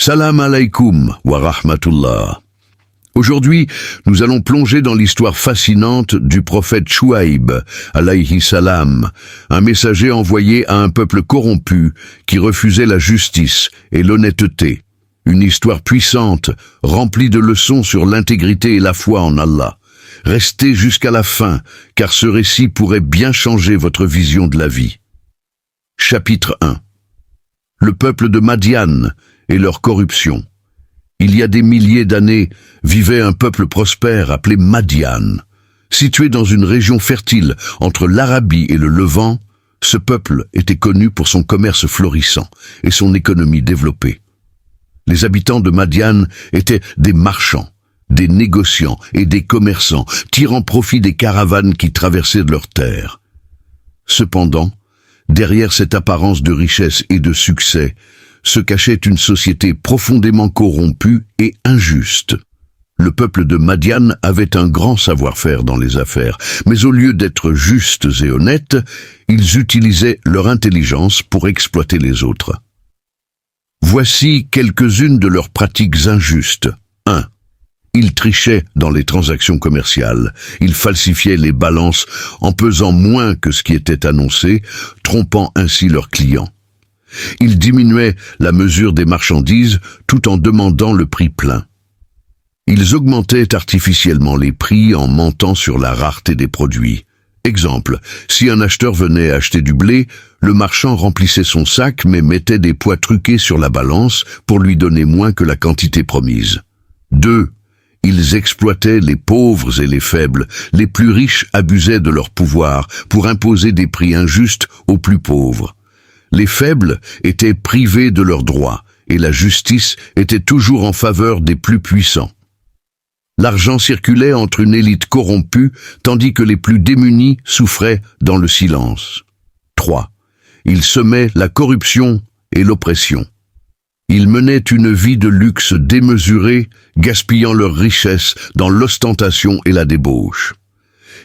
Salam alaikum wa rahmatullah. Aujourd'hui, nous allons plonger dans l'histoire fascinante du prophète Chouaïb, alayhi salam, un messager envoyé à un peuple corrompu qui refusait la justice et l'honnêteté. Une histoire puissante, remplie de leçons sur l'intégrité et la foi en Allah. Restez jusqu'à la fin, car ce récit pourrait bien changer votre vision de la vie. Chapitre 1. Le peuple de Madian et leur corruption. Il y a des milliers d'années, vivait un peuple prospère appelé Madian. Situé dans une région fertile entre l'Arabie et le Levant, ce peuple était connu pour son commerce florissant et son économie développée. Les habitants de Madian étaient des marchands, des négociants et des commerçants, tirant profit des caravanes qui traversaient leurs terres. Cependant, derrière cette apparence de richesse et de succès, se cachait une société profondément corrompue et injuste. Le peuple de Madian avait un grand savoir-faire dans les affaires, mais au lieu d'être justes et honnêtes, ils utilisaient leur intelligence pour exploiter les autres. Voici quelques-unes de leurs pratiques injustes. 1. Ils trichaient dans les transactions commerciales. Ils falsifiaient les balances en pesant moins que ce qui était annoncé, trompant ainsi leurs clients. Ils diminuaient la mesure des marchandises tout en demandant le prix plein. Ils augmentaient artificiellement les prix en mentant sur la rareté des produits. Exemple, si un acheteur venait acheter du blé, le marchand remplissait son sac mais mettait des poids truqués sur la balance pour lui donner moins que la quantité promise. 2. Ils exploitaient les pauvres et les faibles. Les plus riches abusaient de leur pouvoir pour imposer des prix injustes aux plus pauvres. Les faibles étaient privés de leurs droits et la justice était toujours en faveur des plus puissants. L'argent circulait entre une élite corrompue tandis que les plus démunis souffraient dans le silence. 3. Ils semaient la corruption et l'oppression. Ils menaient une vie de luxe démesurée, gaspillant leurs richesses dans l'ostentation et la débauche.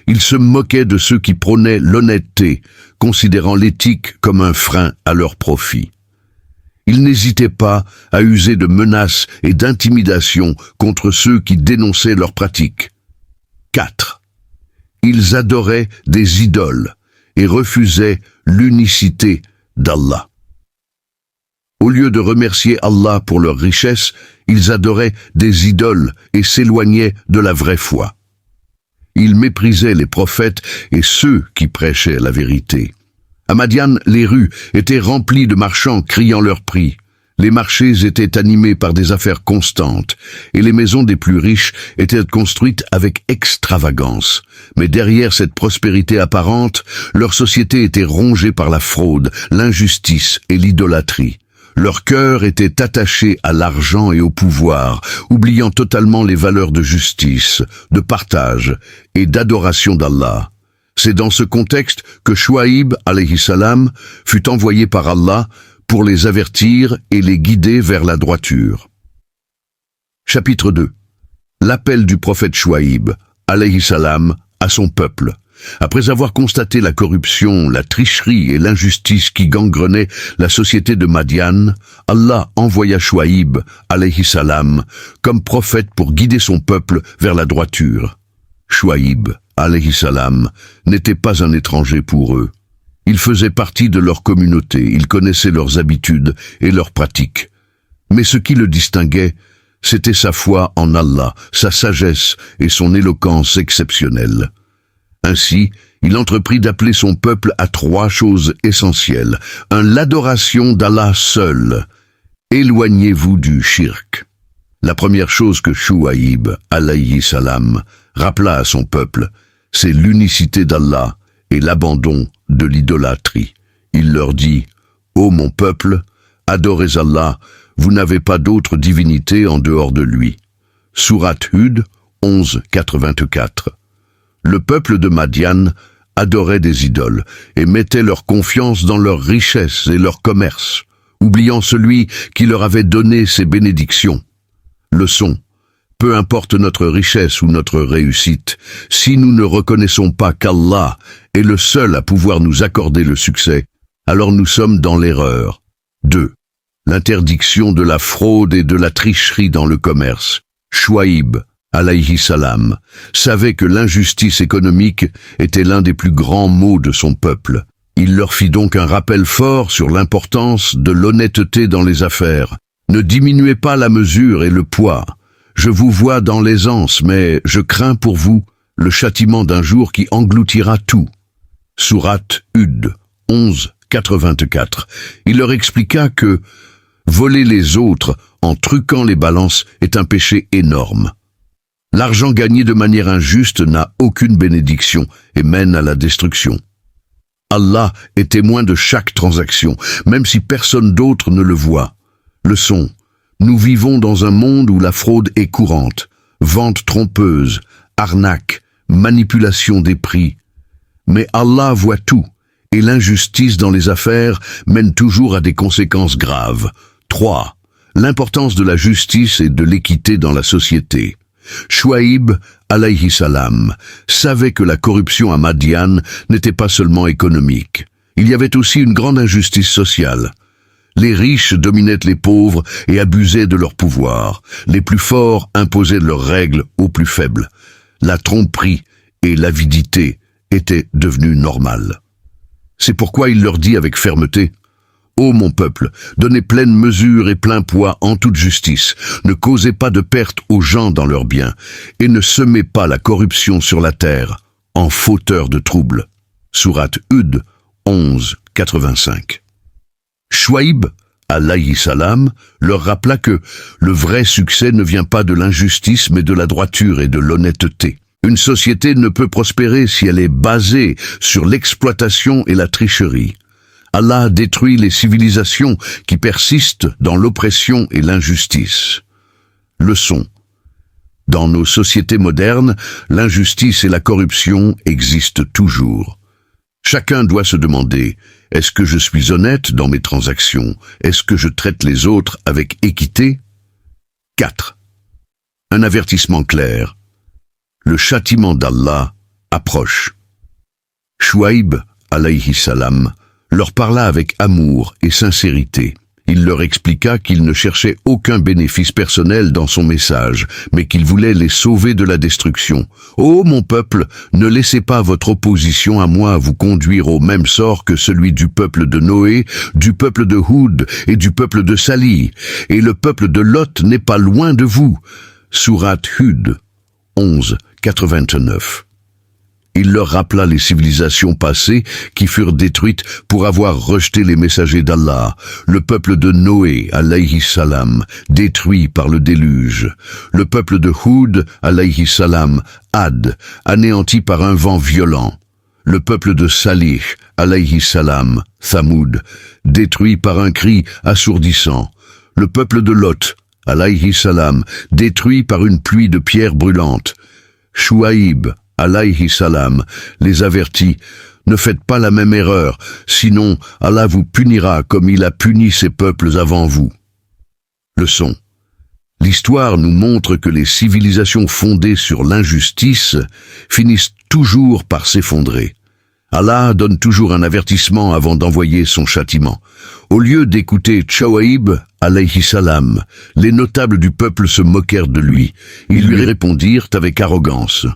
Ils se moquaient de ceux qui prônaient l'honnêteté, considérant l'éthique comme un frein à leur profit. Ils n'hésitaient pas à user de menaces et d'intimidation contre ceux qui dénonçaient leurs pratiques. 4. Ils adoraient des idoles et refusaient l'unicité d'Allah. Au lieu de remercier Allah pour leur richesse, ils adoraient des idoles et s'éloignaient de la vraie foi. Ils méprisaient les prophètes et ceux qui prêchaient la vérité. À Madian, les rues étaient remplies de marchands criant leurs prix. Les marchés étaient animés par des affaires constantes, et les maisons des plus riches étaient construites avec extravagance. Mais derrière cette prospérité apparente, leur société était rongée par la fraude, l'injustice et l'idolâtrie. Leur cœur était attaché à l'argent et au pouvoir, oubliant totalement les valeurs de justice, de partage et d'adoration d'Allah. C'est dans ce contexte que Chouaïb, alayhi salam, fut envoyé par Allah pour les avertir et les guider vers la droiture. Chapitre 2. L'appel du prophète Chouaïb, alayhi salam, à son peuple. Après avoir constaté la corruption, la tricherie et l'injustice qui gangrenaient la société de Madian, Allah envoya Chouaïb, alayhi salam, comme prophète pour guider son peuple vers la droiture. Chouaïb, alayhi salam, n'était pas un étranger pour eux. Il faisait partie de leur communauté, il connaissait leurs habitudes et leurs pratiques. Mais ce qui le distinguait, c'était sa foi en Allah, sa sagesse et son éloquence exceptionnelle. Ainsi, il entreprit d'appeler son peuple à 3 choses essentielles. 1. L'adoration d'Allah seul. Éloignez-vous du shirk. La première chose que Chouaïb, alayhi salam, rappela à son peuple, c'est l'unicité d'Allah et l'abandon de l'idolâtrie. Il leur dit, « Ô mon peuple, adorez Allah, vous n'avez pas d'autre divinité en dehors de lui. » Sourate Hud 11:84. Le peuple de Madian adorait des idoles et mettait leur confiance dans leurs richesses et leur commerce, oubliant celui qui leur avait donné ses bénédictions. Leçon: peu importe notre richesse ou notre réussite, si nous ne reconnaissons pas qu'Allah est le seul à pouvoir nous accorder le succès, alors nous sommes dans l'erreur. 2. l'interdiction de la fraude et de la tricherie dans le commerce. Chouaïb, alayhi salam, savait que l'injustice économique était l'un des plus grands maux de son peuple. Il leur fit donc un rappel fort sur l'importance de l'honnêteté dans les affaires. Ne diminuez pas la mesure et le poids. Je vous vois dans l'aisance, mais je crains pour vous le châtiment d'un jour qui engloutira tout. Sourate Hud 11:84. Il leur expliqua que voler les autres en truquant les balances est un péché énorme. L'argent gagné de manière injuste n'a aucune bénédiction et mène à la destruction. Allah est témoin de chaque transaction, même si personne d'autre ne le voit. Leçon: nous vivons dans un monde où la fraude est courante, vente trompeuse, arnaque, manipulation des prix. Mais Allah voit tout, et l'injustice dans les affaires mène toujours à des conséquences graves. 3. L'importance de la justice et de l'équité dans la société. Chouaïb, alayhi salam, savait que la corruption à Madian n'était pas seulement économique. Il y avait aussi une grande injustice sociale. Les riches dominaient les pauvres et abusaient de leur pouvoir. Les plus forts imposaient leurs règles aux plus faibles. La tromperie et l'avidité étaient devenues normales. C'est pourquoi il leur dit avec fermeté: Ô mon peuple, donnez pleine mesure et plein poids en toute justice. Ne causez pas de perte aux gens dans leurs biens, et ne semez pas la corruption sur la terre, en fauteur de troubles. Sourate Hud 11:85. Chouaïb, alayhi salam, leur rappela que le vrai succès ne vient pas de l'injustice mais de la droiture et de l'honnêteté. Une société ne peut prospérer si elle est basée sur l'exploitation et la tricherie. Allah détruit les civilisations qui persistent dans l'oppression et l'injustice. Leçon: dans nos sociétés modernes, l'injustice et la corruption existent toujours. Chacun doit se demander: est-ce que je suis honnête dans mes transactions? Est-ce que je traite les autres avec équité? 4. Un avertissement clair. Le châtiment d'Allah approche. Chouaïb, alayhi salam, leur parla avec amour et sincérité. Il leur expliqua qu'il ne cherchait aucun bénéfice personnel dans son message, mais qu'il voulait les sauver de la destruction. « Ô mon peuple, ne laissez pas votre opposition à moi vous conduire au même sort que celui du peuple de Noé, du peuple de Houd et du peuple de Salih. Et le peuple de Lot n'est pas loin de vous. » Sourate Hud 11:89. Il leur rappela les civilisations passées qui furent détruites pour avoir rejeté les messagers d'Allah. Le peuple de Noé, alayhi salam, détruit par le déluge. Le peuple de Houd, alayhi salam, Ad, anéanti par un vent violent. Le peuple de Salih, alayhi salam, Thamoud, détruit par un cri assourdissant. Le peuple de Lot, alayhi salam, détruit par une pluie de pierres brûlantes. Chouaïb, alayhi salam, les avertit: ne faites pas la même erreur, sinon Allah vous punira comme il a puni ses peuples avant vous. Leçon: l'histoire nous montre que les civilisations fondées sur l'injustice finissent toujours par s'effondrer. Allah donne toujours un avertissement avant d'envoyer son châtiment. Au lieu d'écouter Chouaïb, alayhi salam, les notables du peuple se moquèrent de lui. Ils lui répondirent avec arrogance: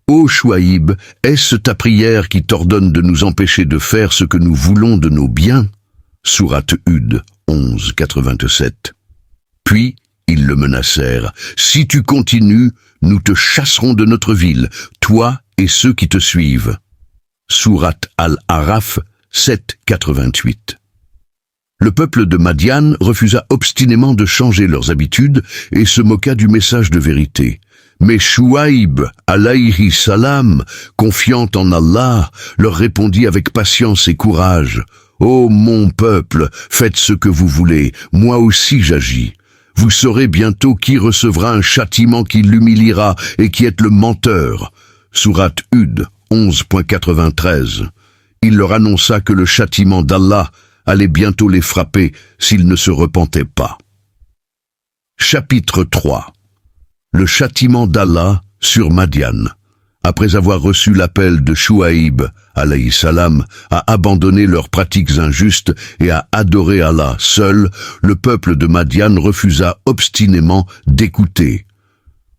Ô Chouaïb, est-ce ta prière qui t'ordonne de nous empêcher de faire ce que nous voulons de nos biens? Sourate Hud 11:87. Puis, ils le menacèrent: si tu continues, nous te chasserons de notre ville, toi et ceux qui te suivent. Sourate Al-Araf 7:88. Le peuple de Madian refusa obstinément de changer leurs habitudes et se moqua du message de vérité. Mais Chouaïb, alayhi salam, confiant en Allah, leur répondit avec patience et courage: Ô mon peuple, faites ce que vous voulez, moi aussi j'agis. Vous saurez bientôt qui recevra un châtiment qui l'humiliera et qui est le menteur. Sourate Hud 11:93. Il leur annonça que le châtiment d'Allah allait bientôt les frapper s'ils ne se repentaient pas. Chapitre 3. Le châtiment d'Allah sur Madian. après avoir reçu l'appel de Chouaïb, alayhi salam, à abandonner leurs pratiques injustes et à adorer Allah seul, le peuple de Madian refusa obstinément d'écouter.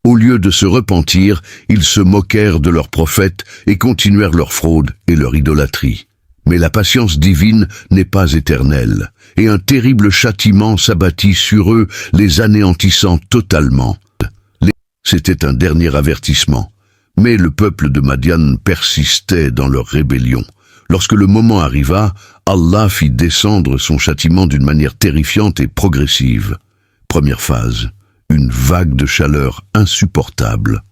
Au lieu de se repentir, ils se moquèrent de leurs prophètes et continuèrent leur fraude et leur idolâtrie. Mais la patience divine n'est pas éternelle, et un terrible châtiment s'abattit sur eux, les anéantissant totalement. C'était un dernier avertissement. Mais le peuple de Madian persistait dans leur rébellion. Lorsque le moment arriva, Allah fit descendre son châtiment d'une manière terrifiante et progressive. Première phase, une vague de chaleur insupportable.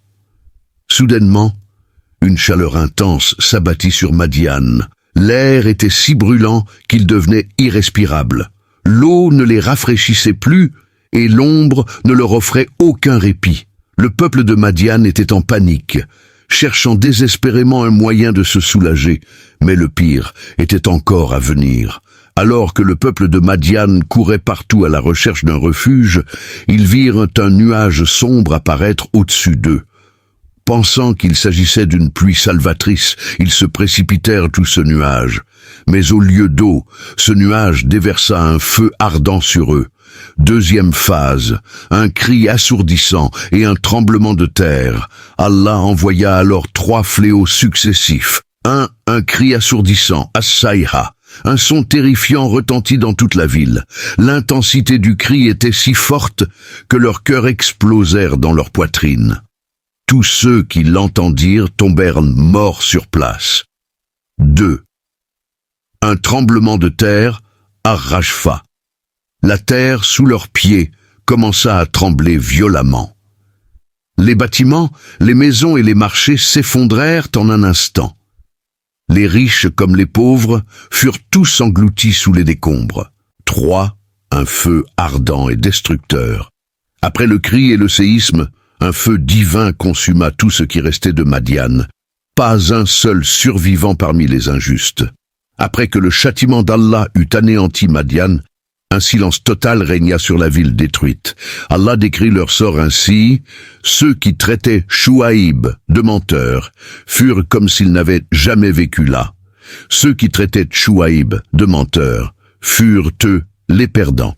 Soudainement, une chaleur intense s'abattit sur Madian. L'air était si brûlant qu'il devenait irrespirable. L'eau ne les rafraîchissait plus et l'ombre ne leur offrait aucun répit. Le peuple de Madian était en panique, cherchant désespérément un moyen de se soulager, mais le pire était encore à venir. Alors que le peuple de Madian courait partout à la recherche d'un refuge, ils virent un nuage sombre apparaître au-dessus d'eux. Pensant qu'il s'agissait d'une pluie salvatrice, ils se précipitèrent sous ce nuage. Mais au lieu d'eau, ce nuage déversa un feu ardent sur eux. Deuxième phase, un cri assourdissant et un tremblement de terre. Allah envoya alors 3 fléaux successifs. Un cri assourdissant, as-sayha. Un son terrifiant retentit dans toute la ville. L'intensité du cri était si forte que leurs cœurs explosèrent dans leur poitrine. Tous ceux qui l'entendirent tombèrent morts sur place. 2. Un tremblement de terre, ar-rajfa. La terre sous leurs pieds commença à trembler violemment. Les bâtiments, les maisons et les marchés s'effondrèrent en un instant. Les riches comme les pauvres furent tous engloutis sous les décombres. 3. Un feu ardent et destructeur. Après le cri et le séisme, un feu divin consuma tout ce qui restait de Madian. Pas un seul survivant parmi les injustes. Après que le châtiment d'Allah eut anéanti Madian, un silence total régna sur la ville détruite. Allah décrit leur sort ainsi: ceux qui traitaient Chouaïb de menteur furent comme s'ils n'avaient jamais vécu là. Ceux qui traitaient Chouaïb de menteur furent eux les perdants.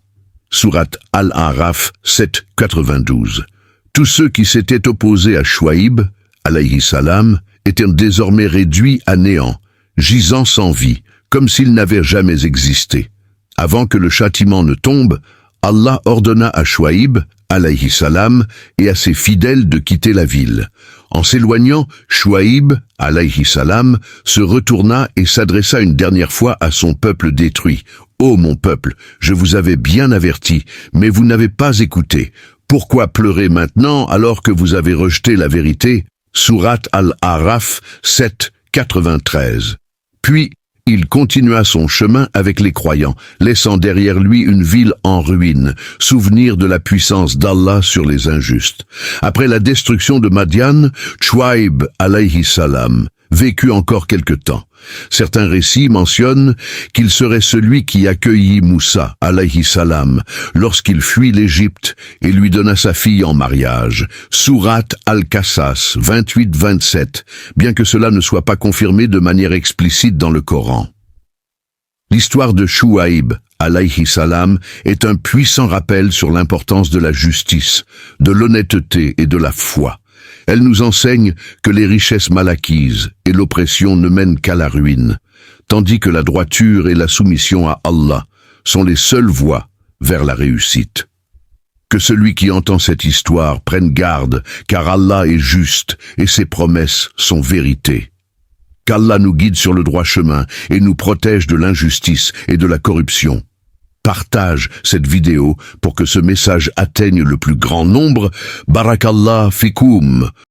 Sourate Al-Araf 7:92. Tous ceux qui s'étaient opposés à Chouaïb, alayhi salam, étaient désormais réduits à néant, gisant sans vie, comme s'ils n'avaient jamais existé. Avant que le châtiment ne tombe, Allah ordonna à Chouaïb, alayhi salam, et à ses fidèles de quitter la ville. En s'éloignant, Chouaïb, alayhi salam, se retourna et s'adressa une dernière fois à son peuple détruit. « Ô mon peuple, je vous avais bien averti, mais vous n'avez pas écouté. Pourquoi pleurer maintenant alors que vous avez rejeté la vérité ?» Sourate Al-Araf 7:93. Puis, il continua son chemin avec les croyants, laissant derrière lui une ville en ruine, souvenir de la puissance d'Allah sur les injustes. Après la destruction de Madian, Chouaïb, alayhi salam, vécut encore quelque temps. Certains récits mentionnent qu'il serait celui qui accueillit Moussa, alayhi salam, lorsqu'il fuit l'Égypte et lui donna sa fille en mariage. Sourate Al-Qasas 28-27, bien que cela ne soit pas confirmé de manière explicite dans le Coran. L'histoire de Chouaïb, alayhi salam, est un puissant rappel sur l'importance de la justice, de l'honnêteté et de la foi. Elle nous enseigne que les richesses mal acquises et l'oppression ne mènent qu'à la ruine, tandis que la droiture et la soumission à Allah sont les seules voies vers la réussite. Que celui qui entend cette histoire prenne garde, car Allah est juste et ses promesses sont vérité. Qu'Allah nous guide sur le droit chemin et nous protège de l'injustice et de la corruption. Partage cette vidéo pour que ce message atteigne le plus grand nombre. Barakallah fikoum.